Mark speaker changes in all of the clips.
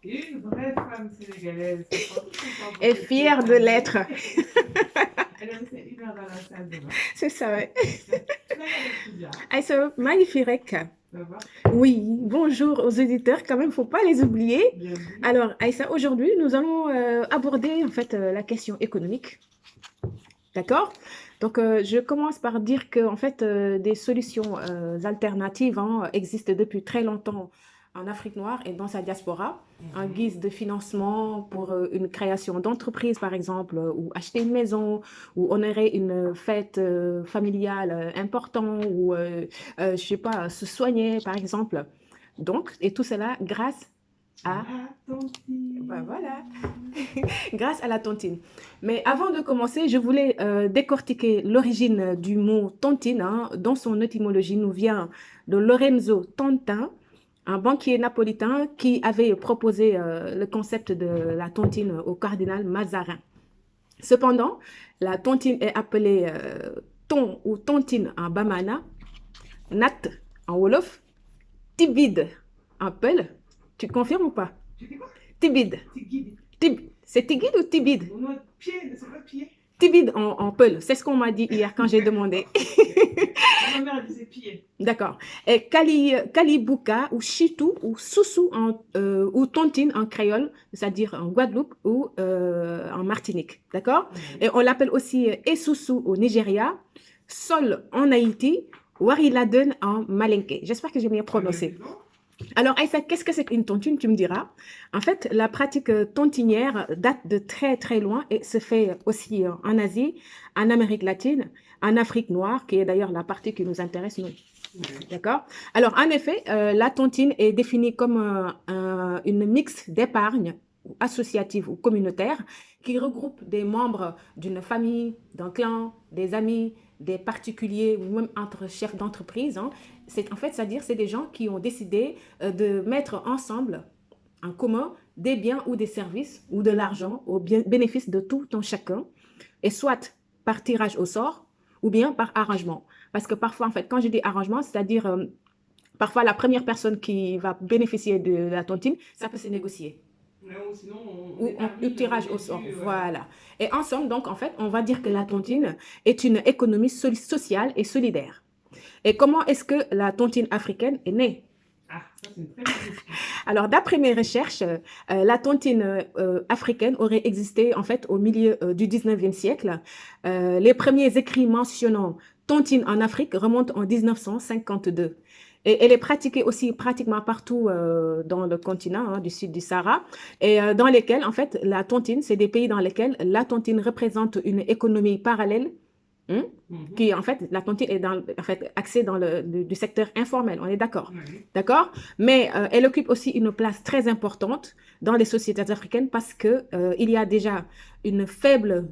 Speaker 1: Une vraie femme sénégalaise, c'est pas pour
Speaker 2: Et
Speaker 1: te dire
Speaker 2: fière de
Speaker 1: qu'on est.
Speaker 2: l'être.
Speaker 1: Elle a resté 1 heure dans la salle de bain.
Speaker 2: C'est ça, ouais.
Speaker 1: Tu n'as pas de bien.
Speaker 2: Aïssa, magnifique.
Speaker 1: Ça va?
Speaker 2: Oui, bonjour aux auditeurs, quand même, faut pas les oublier.
Speaker 1: Bienvenue.
Speaker 2: Alors, Aïssa, aujourd'hui, nous allons aborder en fait la question économique. D'accord? Donc, je commence par dire que en fait, des solutions alternatives existent depuis très longtemps en Afrique noire et dans sa diaspora, en
Speaker 1: Mhm.
Speaker 2: guise de financement pour une création d'entreprise, par exemple, ou acheter une maison, ou honorer une fête familiale importante, ou, je sais pas, se soigner, par exemple. Donc, et tout cela grâce à...
Speaker 1: La
Speaker 2: Ben voilà,
Speaker 1: tontine.
Speaker 2: grâce à la tontine. Mais avant de commencer, je voulais décortiquer l'origine du mot tontine, hein, dont son étymologie nous vient de Lorenzo Tontin, un banquier napolitain qui avait proposé le concept de la tontine au cardinal Mazarin. Cependant, la tontine est appelée ton ou tontine en bamana, nat en wolof, tibide en peul. Tu confirmes ou pas?
Speaker 1: Tu dis quoi?
Speaker 2: Tibide.
Speaker 1: C'est guide.
Speaker 2: C'est tigide ou tibide?
Speaker 1: Non, non, pied, c'est pas pied.
Speaker 2: Tibide en peul, c'est ce qu'on m'a dit hier quand j'ai demandé.
Speaker 1: Ma mère disait pied.
Speaker 2: D'accord. Et Kalibuka ou Chitou ou Soussou ou Tontine en créole, c'est-à-dire en Guadeloupe ou en Martinique. D'accord. Et
Speaker 1: Oui.
Speaker 2: on l'appelle aussi Essousou au Nigeria, Sol en Haïti, Wariladen en Malinké. J'espère que j'ai bien
Speaker 1: Ah ben, dis
Speaker 2: prononcé.
Speaker 1: donc.
Speaker 2: Alors, Aïssa, qu'est-ce que c'est qu'une tontine? Tu me diras. En fait, la pratique tontinière date de très, très loin et se fait aussi en Asie, en Amérique latine, en Afrique noire, qui est d'ailleurs la partie qui nous intéresse, nous.
Speaker 1: Oui.
Speaker 2: D'accord? Alors, en effet, la tontine est définie comme une mix d'épargne associative ou communautaire qui regroupe des membres d'une famille, d'un clan, des amis, des particuliers ou même entre chefs d'entreprise. Hein. C'est en fait, c'est-à-dire, c'est des gens qui ont décidé de mettre ensemble, en commun, des biens ou des services ou de l'argent au bénéfice de tout un chacun, et soit par tirage au sort ou bien par arrangement. Parce que parfois, en fait, quand je dis arrangement, c'est-à-dire parfois la première personne qui va bénéficier de la tontine, ça peut se négocier
Speaker 1: Ou sinon, on
Speaker 2: ou un
Speaker 1: détermine au
Speaker 2: tirage au sort.
Speaker 1: début.
Speaker 2: Voilà. Et en somme, donc, en fait, on va dire que la tontine est une économie sociale et solidaire. Et comment est-ce que la tontine africaine est née?
Speaker 1: Ah, ça, c'est une très bonne question.
Speaker 2: Alors, d'après mes recherches, la tontine africaine aurait existé en fait au milieu du 19e siècle. Les premiers écrits mentionnant tontine en Afrique remontent en 1952. Et elle est pratiquée aussi pratiquement partout dans le continent hein, du sud du Sahara, et dans lesquels, en fait, la tontine, c'est des pays dans lesquels la tontine représente une économie parallèle. Hein,
Speaker 1: Mhm.
Speaker 2: qui en fait, la tontine est en fait axée dans du secteur informel, on est d'accord.
Speaker 1: Oui.
Speaker 2: D'accord? Mais elle occupe aussi une place très importante dans les sociétés africaines parce que il y a déjà une faible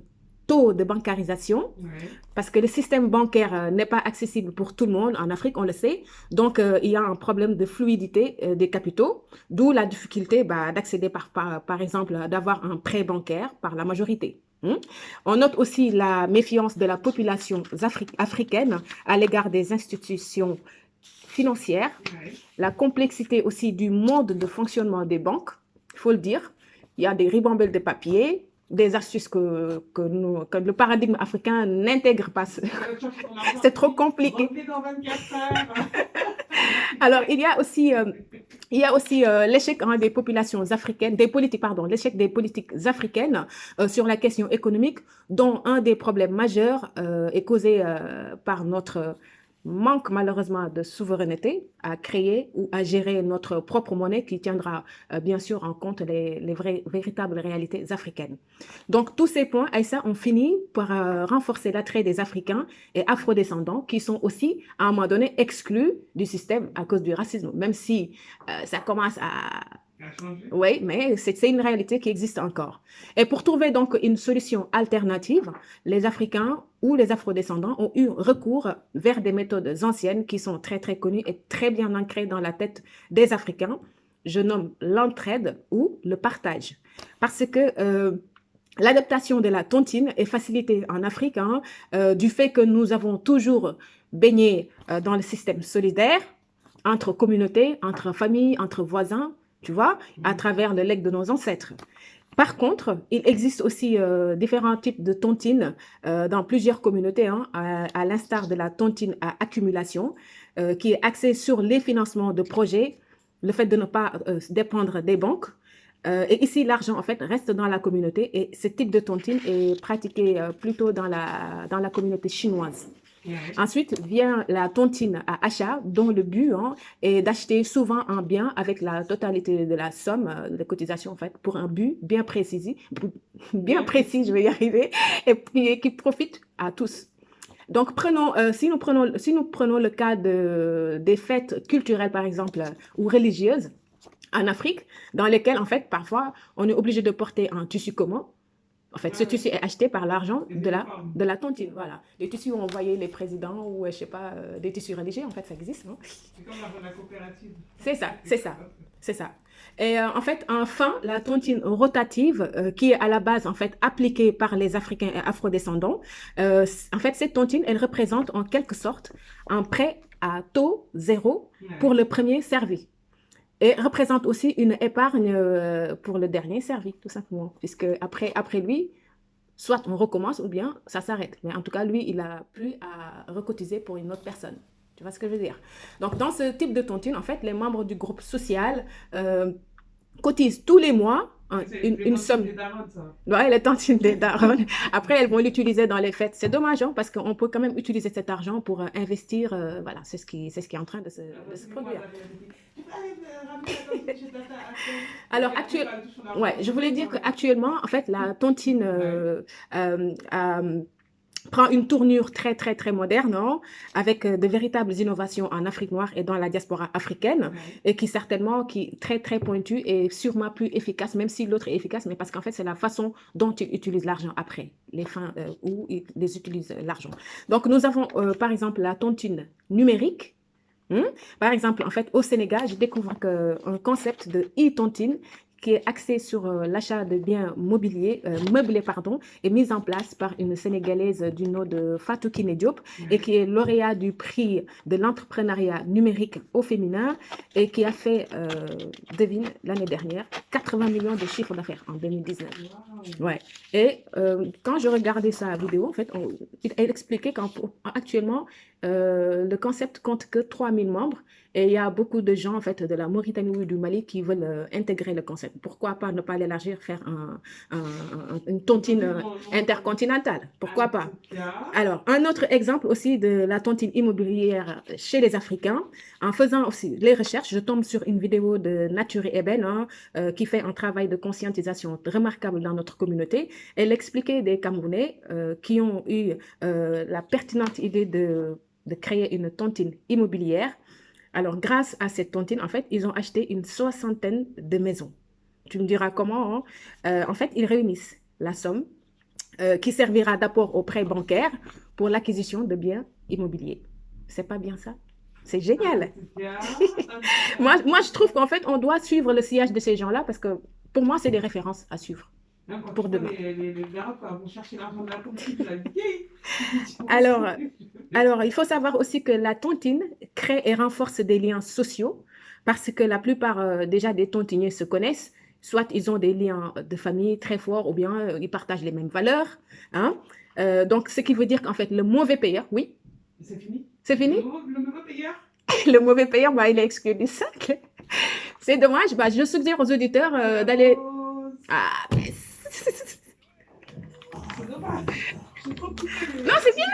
Speaker 2: taux de bancarisation,
Speaker 1: Oui.
Speaker 2: parce que le système bancaire n'est pas accessible pour tout le monde en Afrique, on le sait. Donc, il y a un problème de fluidité des capitaux, d'où la difficulté d'accéder, par exemple, d'avoir un prêt bancaire par la majorité. Hein. On note aussi la méfiance de la population africaine à l'égard des institutions financières,
Speaker 1: Oui.
Speaker 2: la complexité aussi du mode de fonctionnement des banques, il faut le dire. Il y a des ribambelles de papier, des astuces que le paradigme africain n'intègre pas.
Speaker 1: Chercher ton argent
Speaker 2: C'est
Speaker 1: assez
Speaker 2: trop
Speaker 1: vite.
Speaker 2: compliqué.
Speaker 1: Revenez dans 24 heures.
Speaker 2: Alors, il y a aussi l'échec hein, des populations africaines, des politiques, pardon, l'échec des politiques africaines sur la question économique, dont un des problèmes majeurs est causé par notre manque malheureusement de souveraineté à créer ou à gérer notre propre monnaie qui tiendra bien sûr en compte les véritables réalités africaines. Donc tous ces points, Aïssa, ont fini par renforcer l'attrait des Africains et afrodescendants qui sont aussi à un moment donné exclus du système à cause du racisme, même si ça commence à...
Speaker 1: Ça a changé.
Speaker 2: Oui, mais c'est une réalité qui existe encore. Et pour trouver donc une solution alternative, les Africains ou les afrodescendants ont eu recours vers des méthodes anciennes qui sont très très connues et très bien ancrées dans la tête des Africains. Je nomme l'entraide ou le partage. Parce que l'adaptation de la tontine est facilitée en Afrique hein, du fait que nous avons toujours baigné dans le système solidaire entre communautés, entre familles, entre voisins. tu vois, à travers le legs de nos ancêtres. Par contre, il existe aussi différents types de tontines dans plusieurs communautés, hein, à l'instar de la tontine à accumulation, qui est axée sur les financements de projets, le fait de ne pas dépendre des banques. Et ici, l'argent, en fait, reste dans la communauté et ce type de tontine est pratiqué plutôt dans la communauté chinoise.
Speaker 1: Ouais.
Speaker 2: Ensuite vient la tontine à achat, dont le but hein, est d'acheter souvent un bien avec la totalité de la somme de cotisation en fait, pour un but bien précis, je vais y arriver, et puis qui profite à tous. Donc, si nous prenons le cas des fêtes culturelles, par exemple, ou religieuses en Afrique, dans lesquelles, en fait, parfois, on est obligé de porter un tissu commun. En fait, ce tissu est acheté par l'argent de la tontine. Voilà. Les tissus où on voyait les présidents ou, je sais pas, des tissus religieux, en fait, ça existe. Hein?
Speaker 1: C'est comme la coopérative.
Speaker 2: C'est ça. Et en fait, enfin, la tontine rotative, qui est à la base, en fait, appliquée par les Africains et Afrodescendants, en fait, cette tontine, elle représente en quelque sorte un prêt à taux zéro pour le premier servi. Et représente aussi une épargne pour le dernier servi, tout simplement. Puisque après lui, soit on recommence ou bien ça s'arrête. Mais en tout cas, lui, il n'a plus à recotiser pour une autre personne. Tu vois ce que je veux dire? Donc, dans ce type de tontine, en fait, les membres du groupe social cotisent tous les mois une somme. Ouais, les tontines des darons. Après, elles vont l'utiliser dans les fêtes. C'est dommage, hein, parce qu'on peut quand même utiliser cet argent pour investir. Voilà, c'est ce qui est en train de se produire. Alors, je voulais dire qu'actuellement, en fait, la tontine prend une tournure très, très, très moderne, hein, avec de véritables innovations en Afrique noire et dans la diaspora africaine, et qui certainement, qui est très, très pointue et sûrement plus efficace, même si l'autre est efficace, mais parce qu'en fait, c'est la façon dont ils utilisent l'argent après, les fins où ils utilisent l'argent. Donc, nous avons, par exemple, la tontine numérique. Par exemple, en fait, au Sénégal, je découvre un concept de e-tontine qui est axé sur l'achat de biens meublés est mis en place par une Sénégalaise du nom de Fatou Kiné Diop et qui est lauréat du prix de l'entrepreneuriat numérique au féminin et qui a fait, devine, l'année dernière, 80 millions de chiffres d'affaires en 2019. Wow. Ouais. Et quand je regardais sa vidéo, en fait, elle expliquait qu'actuellement, le concept compte que 3000 membres et il y a beaucoup de gens en fait de la Mauritanie ou du Mali qui veulent intégrer le concept. Pourquoi pas ne pas l'élargir, faire une tontine intercontinentale? Pourquoi pas? Alors, un autre exemple aussi de la tontine immobilière chez les Africains, en faisant aussi les recherches, je tombe sur une vidéo de Nature et Eben hein, qui fait un travail de conscientisation remarquable dans notre communauté. Elle expliquait des Camerounais qui ont eu la pertinente idée de créer une tontine immobilière. Alors, grâce à cette tontine, en fait, ils ont acheté une 60aine de maisons. Tu me diras comment, hein? En fait, ils réunissent la somme qui servira d'apport au prêt bancaire pour l'acquisition de biens immobiliers. C'est pas bien ça? C'est génial. moi, je trouve qu'en fait, on doit suivre le sillage de ces gens-là parce que pour moi, c'est des références à suivre. Pour demain.
Speaker 1: Les Arabes vont chercher l'argent de la tontine, la vieille.
Speaker 2: Alors, il faut savoir aussi que la tontine crée et renforce des liens sociaux parce que la plupart déjà des tontiniers se connaissent, soit ils ont des liens de famille très forts ou bien ils partagent les mêmes valeurs. Hein? Donc, ce qui veut dire qu'en fait, le mauvais payeur, oui.
Speaker 1: C'est fini?
Speaker 2: C'est fini?
Speaker 1: Le mauvais payeur? Le
Speaker 2: mauvais payeur, bah, il est exclu du cercle. C'est dommage. Bah, je suggère aux auditeurs d'aller... Ah, mais...
Speaker 1: C'est dommage.
Speaker 2: Non, c'est bien.